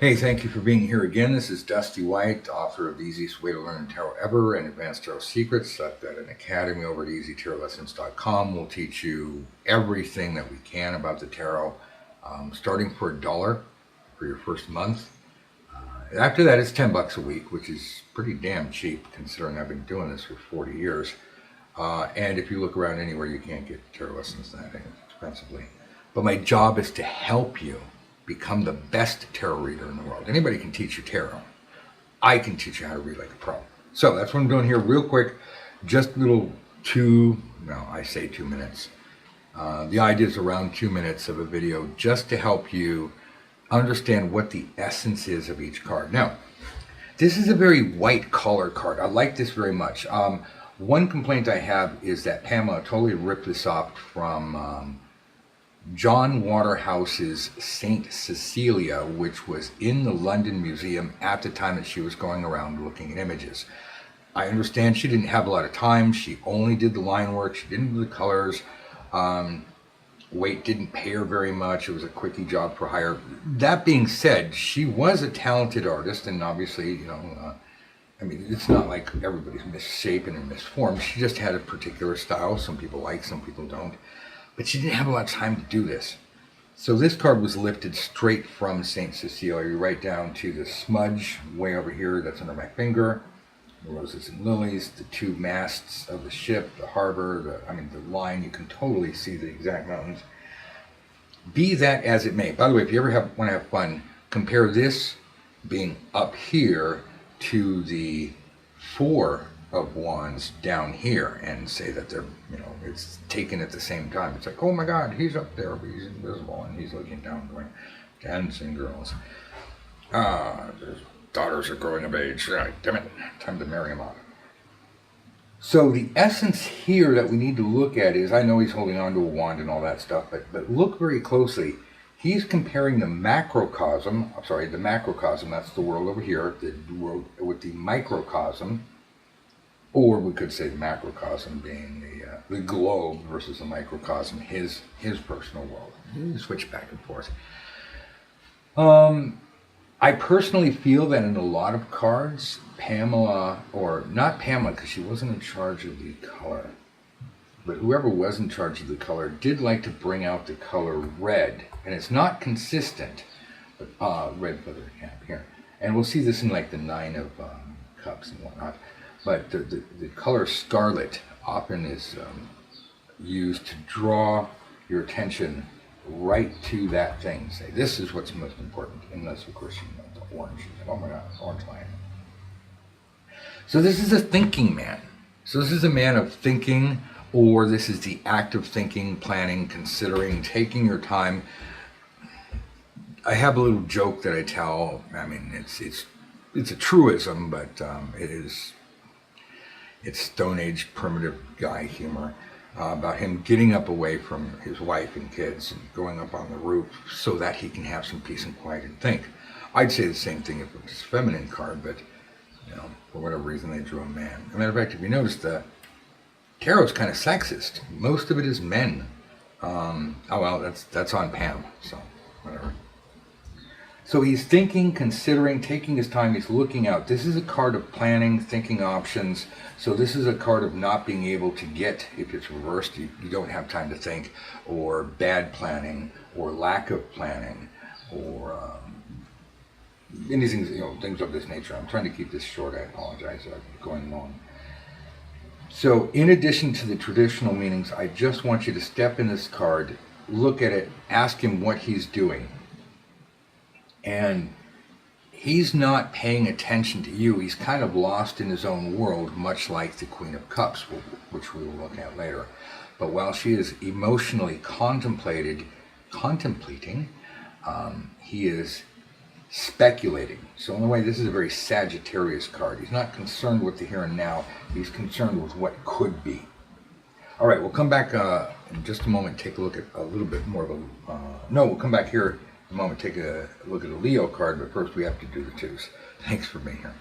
Hey, thank you for being here again. This is Dusty White, author of The Easiest Way to Learn Tarot Ever and Advanced Tarot Secrets. I've got an academy over at easytarotlessons.com. We'll teach you everything that we can about the tarot, starting for $1 for your first month. After that, it's $10 a week, which is pretty damn cheap considering I've been doing this for 40 years. And if you look around anywhere, you can't get tarot lessons that expensively. But my job is to help you become the best tarot reader in the world. Anybody can teach you tarot. I can teach you how to read like a pro. So that's what I'm doing here real quick. Just a little I say 2 minutes. The idea is around 2 minutes of a video just to help you understand what the essence is of each card. Now, this is a very white collar card. I like this very much. One complaint I have is that Pamela totally ripped this off from John Waterhouse's Saint Cecelia, which was in the London Museum at the time that she was going around looking at images. I understand she didn't have a lot of time. She only did the line work. She didn't do the colors. Waite didn't pay her very much. It was a quickie job for hire. That being said, she was a talented artist, and obviously, it's not like everybody's misshapen and misformed. She just had a particular style. Some people like, some people don't. But she didn't have a lot of time to do this. So this card was lifted straight from St. Cecelia, right down to the smudge way over here that's under my finger, the roses and lilies, the two masts of the ship, the harbor, the line. You can totally see the exact mountains. Be that as it may. By the way, if you ever want to have fun, compare this being up here to the Four of Wands down here and say that they're, it's taken at the same time. It's like, oh my God, he's up there, but he's invisible, and he's looking down going, dancing girls. Their daughters are growing of age. Damn it, time to marry him off. So the essence here that we need to look at is, I know he's holding on to a wand and all that stuff, but look very closely. He's comparing the macrocosm, that's the world over here, the world with the microcosm, or we could say the macrocosm being the globe versus the microcosm, his personal world. You switch back and forth. I personally feel that in a lot of cards, Pamela, or not Pamela because she wasn't in charge of the color, but whoever was in charge of the color did like to bring out the color red. And it's not consistent, but red feather cap here. And we'll see this in like the Nine of Cups and whatnot. But the color scarlet often is used to draw your attention right to that thing. Say, this is what's most important. Unless, of course, the orange. Oh my God, orange line. So this is a thinking man. So this is a man of thinking, or this is the act of thinking, planning, considering, taking your time. I have a little joke that I tell. It's a truism, but it's Stone Age primitive guy humor about him getting up away from his wife and kids and going up on the roof so that he can have some peace and quiet and think. I'd say the same thing if it was a feminine card, but for whatever reason they drew a man. As a matter of fact, if you notice, the tarot's kind of sexist. Most of it is men. That's on Pam, so whatever. So he's thinking, considering, taking his time, he's looking out. This is a card of planning, thinking options. So this is a card of not being able to get, if it's reversed, you don't have time to think, or bad planning, or lack of planning, or anything, things of this nature. I'm trying to keep this short, I apologize, I'm going long. So in addition to the traditional meanings, I just want you to step in this card, look at it, ask him what he's doing. And he's not paying attention to you. He's kind of lost in his own world, much like the Queen of Cups, which we will look at later. But while she is emotionally contemplating, he is speculating. So in a way, this is a very Sagittarius card. He's not concerned with the here and now. He's concerned with what could be. All right, we'll come back in just a moment, take a look at a little bit more of a... we'll come back here in a moment, take a look at a Leo card, but first we have to do the twos. Thanks for being here.